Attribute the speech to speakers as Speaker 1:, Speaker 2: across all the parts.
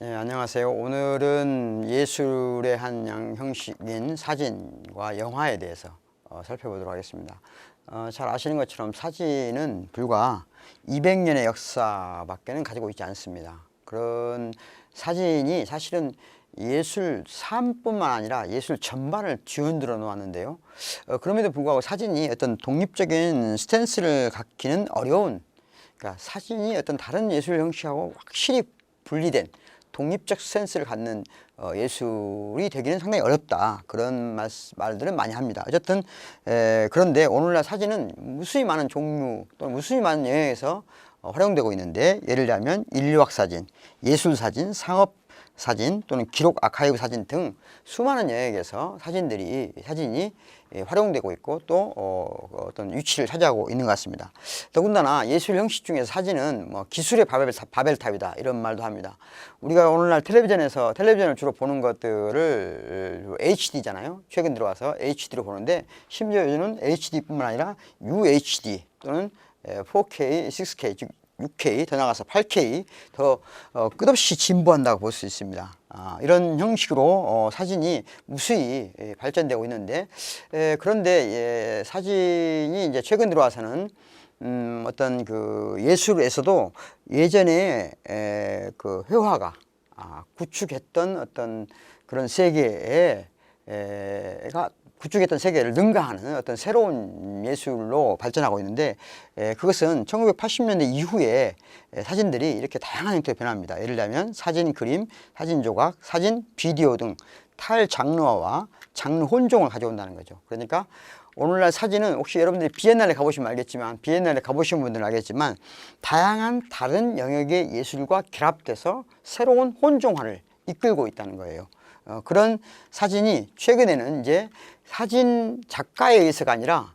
Speaker 1: 네, 안녕하세요. 오늘은 예술의 한 형식인 사진과 영화에 대해서 살펴보도록 하겠습니다. 잘 아시는 것처럼 사진은 불과 200년의 역사밖에는 가지고 있지 않습니다. 그런 사진이 사실은 예술 삶뿐만 아니라 예술 전반을 뒤흔들어 놓았는데요. 그럼에도 불구하고 사진이 어떤 독립적인 스탠스를 갖기는 어려운, 그러니까 사진이 어떤 다른 예술 형식하고 확실히 분리된 독립적 센스를 갖는 예술이 되기는 상당히 어렵다, 그런 말들은 많이 합니다. 어쨌든 그런데 오늘날 사진은 무수히 많은 종류 또는 무수히 많은 영역에서 활용되고 있는데, 예를 들면 인류학 사진, 예술 사진, 상업 사진 또는 기록 아카이브 사진 등 수많은 영역에서 사진이 활용되고 있고 또 어떤 위치를 차지하고 있는 것 같습니다. 더군다나 예술 형식 중에서 사진은 기술의 바벨탑이다, 이런 말도 합니다. 우리가 오늘날 텔레비전을 주로 보는 것들을 HD잖아요. 최근 들어와서 HD로 보는데, 심지어 요즘은 HD뿐만 아니라 UHD 또는 4K, 6K, 즉 6K, 더 나가서 8K 더 끝없이 진보한다고 볼 수 있습니다. 이런 형식으로 사진이 무수히 발전되고 있는데, 그런데 사진이 이제 최근 들어와서는 어떤 그 예술에서도 예전에 그 회화가 구축했던 어떤 그런 세계가 구축했던 세계를 능가하는 어떤 새로운 예술로 발전하고 있는데, 그것은 1980년대 이후에 사진들이 이렇게 다양한 형태로 변합니다. 예를 들면 사진, 그림, 사진 조각, 사진, 비디오 등 탈장르화와 장르 혼종을 가져온다는 거죠. 그러니까 오늘날 사진은, 혹시 여러분들이 비엔날레 가보시면 알겠지만, 비엔날레 가보신 분들은 알겠지만, 다양한 다른 영역의 예술과 결합돼서 새로운 혼종화를 이끌고 있다는 거예요. 그런 사진이 최근에는 이제 사진 작가에 의해서가 아니라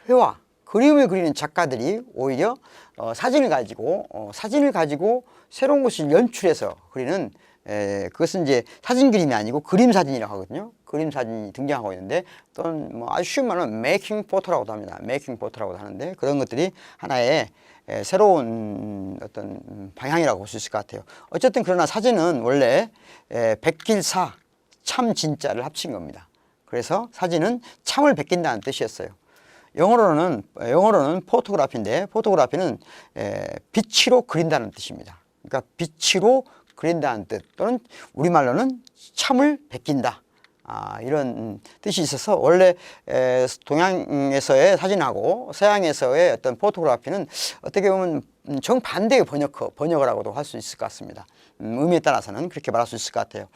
Speaker 1: 회화, 그림을 그리는 작가들이 오히려 사진을 가지고 새로운 것을 연출해서 그리는, 그것은 이제 사진 그림이 아니고 그림 사진이라고 하거든요. 그림 사진이 등장하고 있는데, 또는 아주 쉬운 말로 메이킹 포토라고도 합니다. 메이킹 포토라고도 하는데, 그런 것들이 하나의 새로운 어떤 방향이라고 볼 수 있을 것 같아요. 어쨌든 그러나 사진은 원래 백길사, 참 진짜를 합친 겁니다. 그래서 사진은 참을 베낀다는 뜻이었어요. 영어로는 포토그래피인데, 포토그래피는 빛으로 그린다는 뜻입니다. 그러니까 빛으로 그린다는 뜻, 또는 우리말로는 참을 베낀다, 이런 뜻이 있어서, 원래 동양에서의 사진하고 서양에서의 어떤 포토그래피는 어떻게 보면 정반대의 번역어라고도 할 수 있을 것 같습니다. 의미에 따라서는 그렇게 말할 수 있을 것 같아요.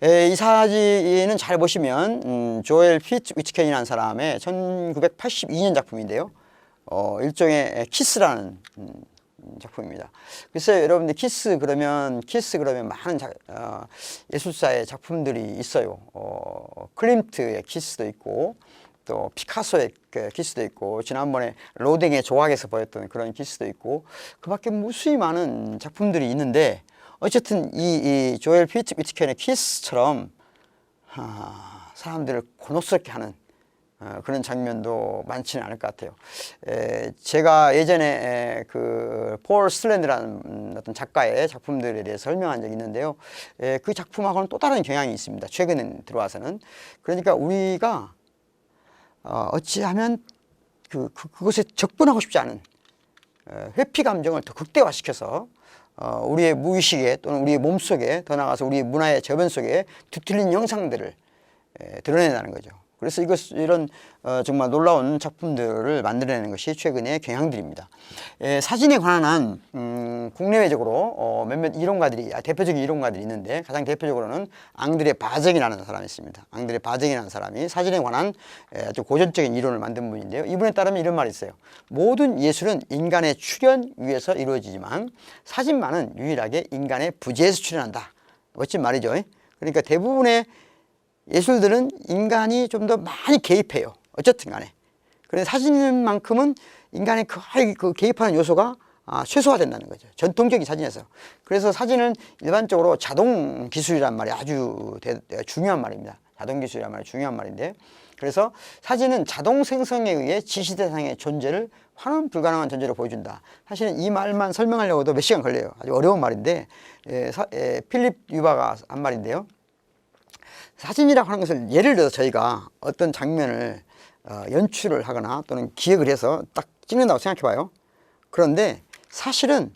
Speaker 1: 이 사진은 잘 보시면 조엘 휘트켄이라는 사람의 1982년 작품인데요. 일종의 키스라는 작품입니다. 글쎄요, 여러분들 키스 그러면 많은 예술사의 작품들이 있어요. 클림트의 키스도 있고, 또 피카소의 키스도 있고, 지난번에 로댕의 조각에서 보였던 그런 키스도 있고, 그 밖에 무수히 많은 작품들이 있는데, 어쨌든 이 조엘 휘트켄의 키스처럼 사람들을 곤혹스럽게 하는 그런 장면도 많지는 않을 것 같아요. 제가 예전에 그 폴 슬랜드라는 어떤 작가의 작품들에 대해서 설명한 적이 있는데요. 그 작품하고는 또 다른 경향이 있습니다. 최근에 들어와서는. 그러니까 우리가 어찌하면 그것에 접근하고 싶지 않은 회피 감정을 더 극대화시켜서 우리의 무의식에 또는 우리의 몸속에, 더 나아가서 우리의 문화의 저변 속에 뒤틀린 영상들을 드러낸다는 거죠. 그래서 이런 정말 놀라운 작품들을 만들어내는 것이 최근의 경향들입니다. 사진에 관한 국내외적으로 몇몇 이론가들이, 대표적인 이론가들이 있는데, 가장 대표적으로는 앙드레 바적이라는 사람이 있습니다. 앙드레 바적이라는 사람이 사진에 관한 아주 고전적인 이론을 만든 분인데요. 이분에 따르면 이런 말이 있어요. 모든 예술은 인간의 출현 위에서 이루어지지만 사진만은 유일하게 인간의 부재에서 출현한다. 멋진 말이죠. 그러니까 대부분의 예술들은 인간이 좀 더 많이 개입해요. 어쨌든 간에. 그런데 사진만큼은 인간의 그 개입하는 요소가 최소화된다는 거죠. 전통적인 사진에서. 그래서 사진은 일반적으로 자동 기술이란 말이 아주 중요한 말입니다. 자동 기술이란 말이 중요한 말인데, 그래서 사진은 자동 생성에 의해 지시 대상의 존재를 환원 불가능한 존재로 보여준다. 사실은 이 말만 설명하려고도 몇 시간 걸려요. 아주 어려운 말인데, 필립 유바가 한 말인데요. 사진이라고 하는 것을 예를 들어서 저희가 어떤 장면을 연출을 하거나 또는 기획을 해서 딱 찍는다고 생각해 봐요. 그런데 사실은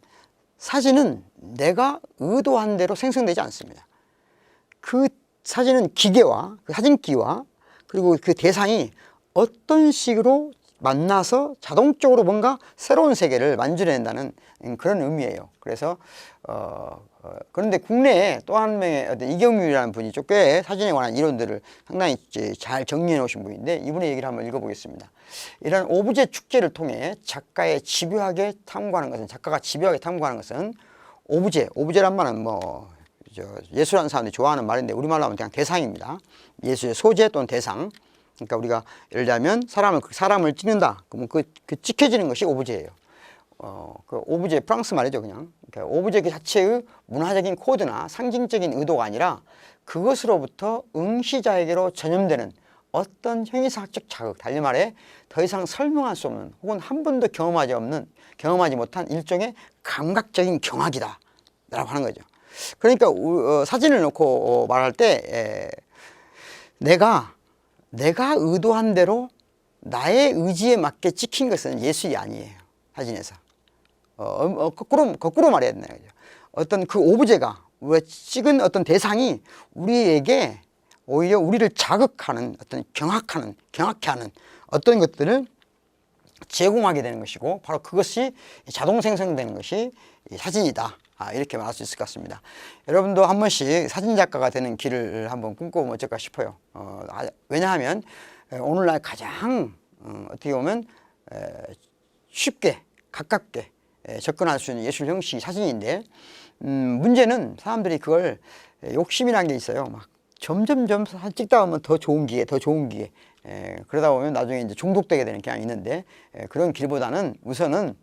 Speaker 1: 사진은 내가 의도한 대로 생성되지 않습니다. 그 사진은 기계와 그 사진기와 그리고 그 대상이 어떤 식으로 만나서 자동적으로 뭔가 새로운 세계를 만들어낸다는 그런 의미예요. 그래서 그런데 국내에 또 한 명의 어떤 이경규라는 분이 꽤 사진에 관한 이론들을 상당히 잘 정리해 놓으신 분인데, 이분의 얘기를 한번 읽어보겠습니다. 이런 오브제 축제를 통해 작가가 집요하게 탐구하는 것은 오브제란 말은 예술하는 사람들이 좋아하는 말인데 우리말로 하면 그냥 대상입니다. 예술의 소재 또는 대상. 그러니까 우리가 예를 들면 사람을 찍는다. 그러면 그 찍혀지는 것이 오브제예요. 그 오브제 프랑스 말이죠, 그냥. 그러니까 오브제 그 자체의 문화적인 코드나 상징적인 의도가 아니라 그것으로부터 응시자에게로 전염되는 어떤 형이상학적 자극, 달리 말해 더 이상 설명할 수 없는 혹은 한 번도 경험하지 못한 일종의 감각적인 경악이다 라고 하는 거죠. 그러니까 사진을 놓고 말할 때 내가 의도한 대로 나의 의지에 맞게 찍힌 것은 예술이 아니에요. 사진에서 거꾸로 말해야 된다는 거죠. 어떤 그 오브제가 우리가 찍은 어떤 대상이 우리에게 오히려 우리를 자극하는 어떤 경악해 하는 어떤 것들을 제공하게 되는 것이고, 바로 그것이 자동 생성되는 것이 사진이다. 이렇게 말할 수 있을 것 같습니다. 여러분도 한 번씩 사진작가가 되는 길을 한번 꿈꿔보면 어떨까 싶어요. 왜냐하면 오늘날 가장 어떻게 보면 쉽게 가깝게 접근할 수 있는 예술 형식이 사진인데, 문제는 사람들이 그걸 욕심이라는 게 있어요. 막 점점점 사진 찍다 보면 더 좋은 기회 그러다 보면 나중에 이제 중독되게 되는 경향이 있는데, 그런 길보다는 우선은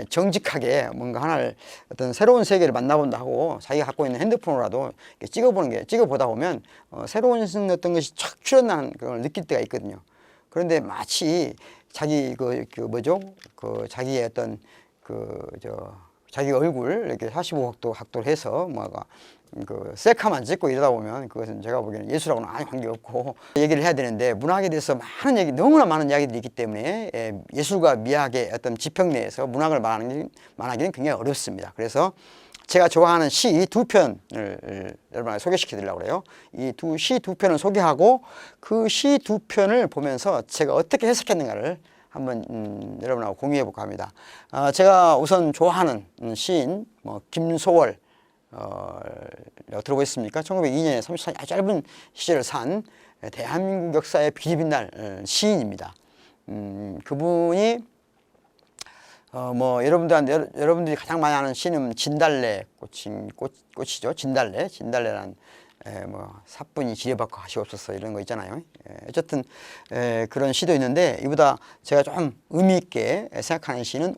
Speaker 1: 정직하게 뭔가 하나를 어떤 새로운 세계를 만나본다 하고 자기가 갖고 있는 핸드폰으로라도 찍어보다 보면 새로운 어떤 것이 착 출현나는 걸 느낄 때가 있거든요. 그런데 마치 자기 자기의 어떤 자기 얼굴 이렇게 45도 각도로 해서 셀카만 찍고 이러다 보면 그것은 제가 보기에는 예술하고는 아무 관계없고, 얘기를 해야 되는데 문학에 대해서 너무나 많은 이야기들이 있기 때문에 예술과 미학의 어떤 지평 내에서 문학을 말하기는 굉장히 어렵습니다. 그래서 제가 좋아하는 시 두 편을 여러분에게 소개시켜 드리려고 그래요. 이 시 두 편을 소개하고 그 시 두 편을 보면서 제가 어떻게 해석했는가를 한번 여러분하고 공유해 볼까 합니다. 제가 우선 좋아하는 시인 김소월 들어보셨습니까? 1902년에 34년 아주 짧은 시절을 산 대한민국 역사의 비리빛날 시인입니다. 그분이 여러분들이 가장 많이 아는 시는 진달래 꽃이죠. 진달래란 사뿐히 지뢰받고 하시옵소서 이런 거 있잖아요. 어쨌든 그런 시도 있는데, 이보다 제가 좀 의미 있게 생각하는 시는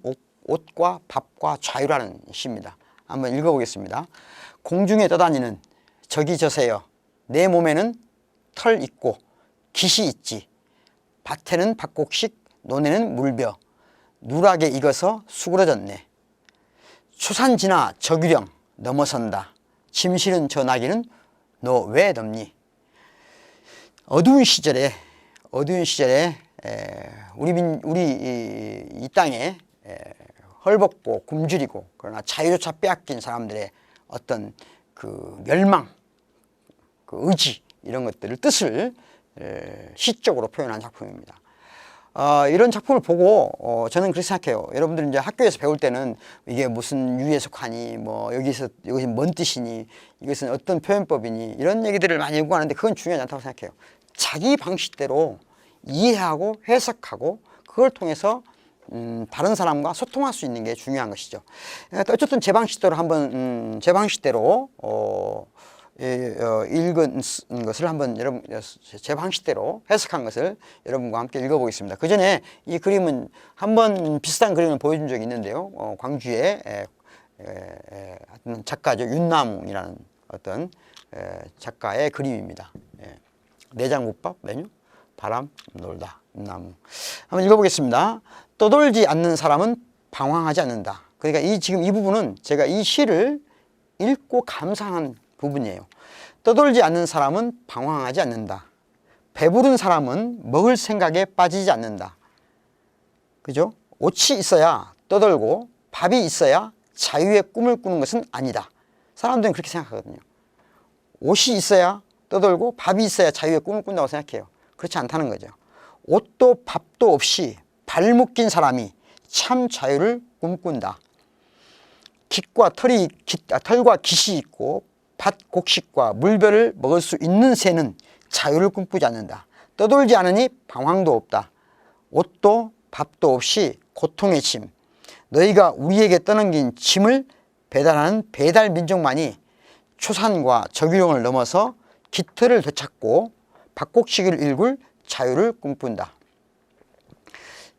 Speaker 1: 옷과 밥과 자유라는 시입니다. 한번 읽어보겠습니다. 공중에 떠다니는 저기 저새여, 내 몸에는 털 있고 깃이 있지. 밭에는 밭곡식, 논에는 물벼, 누락에 익어서 수그러졌네. 초산 지나 저규령 넘어선다. 짐 실은 저 나귀는 너 왜 덮니? 어두운 시절에 우리 이 땅에 헐벗고 굶주리고 그러나 자유조차 빼앗긴 사람들의 어떤 그 멸망, 그 의지, 이런 것들을 뜻을 시적으로 표현한 작품입니다. 이런 작품을 보고 저는 그렇게 생각해요. 여러분들 이제 학교에서 배울 때는 이게 무슨 유에 속하니, 이것이 뭔 뜻이니, 이것은 어떤 표현법이니, 이런 얘기들을 많이 연구하는데 그건 중요하지 않다고 생각해요. 자기 방식대로 이해하고 해석하고 그걸 통해서 다른 사람과 소통할 수 있는 게 중요한 것이죠. 어쨌든 제 방식대로 읽은 것을 한번 제 방식대로 해석한 것을 여러분과 함께 읽어보겠습니다. 그 전에 이 그림은 한번 비슷한 그림을 보여준 적이 있는데요. 광주의 작가죠. 윤남이라는 어떤 작가의 그림입니다. 내장국밥 메뉴, 바람 놀다, 나무. 한번 읽어보겠습니다. 떠돌지 않는 사람은 방황하지 않는다. 그러니까 지금 이 부분은 제가 이 시를 읽고 감상한 부분이에요. 떠돌지 않는 사람은 방황하지 않는다. 배부른 사람은 먹을 생각에 빠지지 않는다. 그죠? 옷이 있어야 떠돌고 밥이 있어야 자유의 꿈을 꾸는 것은 아니다. 사람들은 그렇게 생각하거든요. 옷이 있어야 떠돌고 밥이 있어야 자유의 꿈을 꾼다고 생각해요. 그렇지 않다는 거죠. 옷도 밥도 없이 발 묶인 사람이 참 자유를 꿈꾼다. 털과 깃이 있고 밭 곡식과 물벼를 먹을 수 있는 새는 자유를 꿈꾸지 않는다. 떠돌지 않으니 방황도 없다. 옷도 밥도 없이 고통의 짐, 너희가 우리에게 떠넘긴 짐을 배달하는 배달 민족만이 초산과 저규령을 넘어서 깃털을 되찾고 밭곡식을 일굴 자유를 꿈꾼다.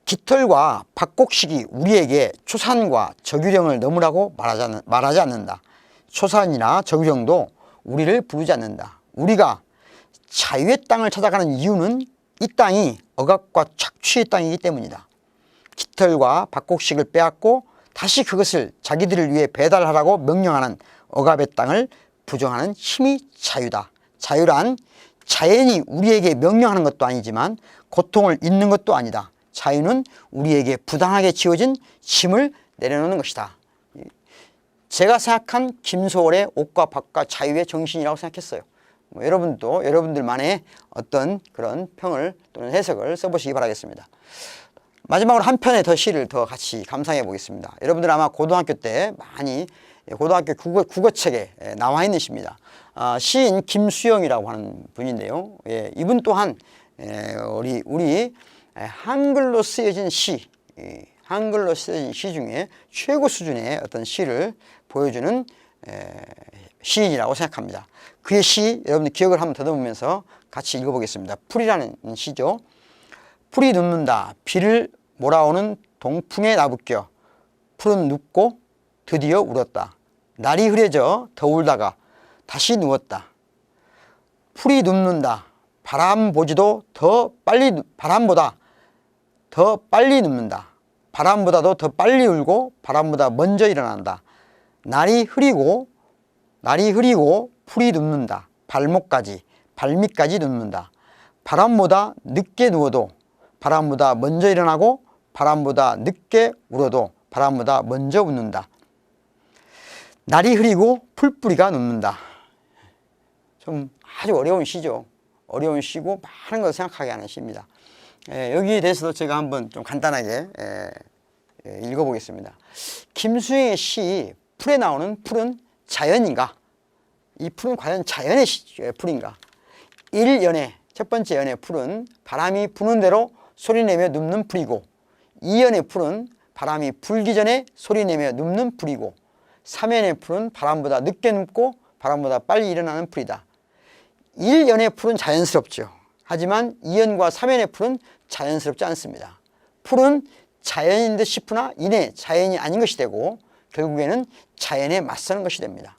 Speaker 1: 깃털과 밭곡식이 우리에게 초산과 저규령을 넘으라고 말하지 않는다. 초산이나 저규령도 우리를 부르지 않는다. 우리가 자유의 땅을 찾아가는 이유는 이 땅이 억압과 착취의 땅이기 때문이다. 깃털과 밭곡식을 빼앗고 다시 그것을 자기들을 위해 배달하라고 명령하는 억압의 땅을 부정하는 힘이 자유다. 자유란 자연이 우리에게 명령하는 것도 아니지만 고통을 잊는 것도 아니다. 자유는 우리에게 부당하게 지어진 짐을 내려놓는 것이다. 제가 생각한 김소월의 옷과 밥과 자유의 정신이라고 생각했어요. 여러분도 여러분들만의 어떤 그런 평을 또는 해석을 써보시기 바라겠습니다. 마지막으로 한 편의 더 시를 더 같이 감상해 보겠습니다. 여러분들 아마 고등학교 때 많이 고등학교 국어책에 나와 있는 시입니다. 시인 김수영이라고 하는 분인데요. 이분 또한 우리 한글로 쓰여진 시, 한글로 쓰여진 시 중에 최고 수준의 어떤 시를 보여주는 시인이라고 생각합니다. 그의 시 여러분들 기억을 한번 더듬으면서 같이 읽어보겠습니다. 풀이라는 시죠. 풀이 눕는다. 비를 몰아오는 동풍에 나부껴 풀은 눕고 드디어 울었다. 날이 흐려져 더 울다가 다시 누웠다. 풀이 눕는다. 바람보다 더 빨리 눕는다. 바람보다도 더 빨리 울고 바람보다 먼저 일어난다. 날이 흐리고 풀이 눕는다. 발밑까지 눕는다. 바람보다 늦게 누워도 바람보다 먼저 일어나고 바람보다 늦게 울어도 바람보다 먼저 웃는다. 날이 흐리고 풀뿌리가 눕는다. 좀 아주 어려운 시죠. 어려운 시고 많은 것을 생각하게 하는 시입니다. 여기에 대해서도 제가 한번 좀 간단하게 읽어보겠습니다. 김수영의 시 풀에 나오는 풀은 자연인가? 이 풀은 과연 자연의 풀인가? 1연의 첫 번째 연의 풀은 바람이 부는 대로 소리내며 눕는 풀이고 2연의 풀은 바람이 불기 전에 소리내며 눕는 풀이고 3연의 풀은 바람보다 늦게 눕고 바람보다 빨리 일어나는 풀이다. 1연의 풀은 자연스럽죠. 하지만 2연과 3연의 풀은 자연스럽지 않습니다. 풀은 자연인 듯 싶으나 이내 자연이 아닌 것이 되고 결국에는 자연에 맞서는 것이 됩니다.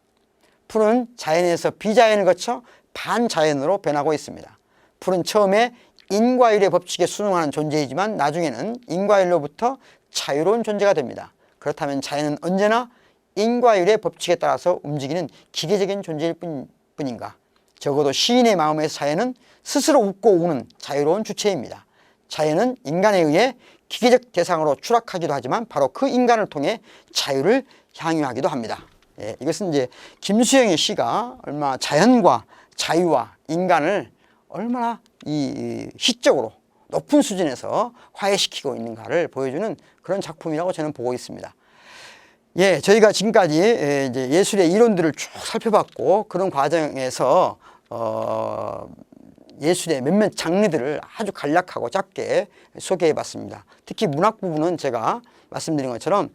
Speaker 1: 풀은 자연에서 비자연을 거쳐 반자연으로 변하고 있습니다. 풀은 처음에 인과율의 법칙에 순응하는 존재이지만 나중에는 인과율로부터 자유로운 존재가 됩니다. 그렇다면 자연은 언제나 인과율의 법칙에 따라서 움직이는 기계적인 존재일 뿐인가? 적어도 시인의 마음에서 자연은 스스로 웃고 우는 자유로운 주체입니다. 자연은 인간에 의해 기계적 대상으로 추락하기도 하지만 바로 그 인간을 통해 자유를 향유하기도 합니다. 이것은 이제 김수영의 시가 얼마나 자연과 자유와 인간을 얼마나 이 시적으로 높은 수준에서 화해시키고 있는가를 보여주는 그런 작품이라고 저는 보고 있습니다. 저희가 지금까지 이제 예술의 이론들을 쭉 살펴봤고 그런 과정에서 예술의 몇몇 장르들을 아주 간략하고 짧게 소개해 봤습니다. 특히 문학 부분은 제가 말씀드린 것처럼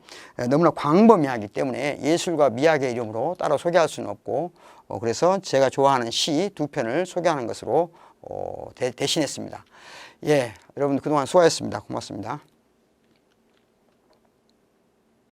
Speaker 1: 너무나 광범위하기 때문에 예술과 미학의 이름으로 따로 소개할 수는 없고 그래서 제가 좋아하는 시 두 편을 소개하는 것으로 대신했습니다. 여러분 그동안 수고하셨습니다. 고맙습니다.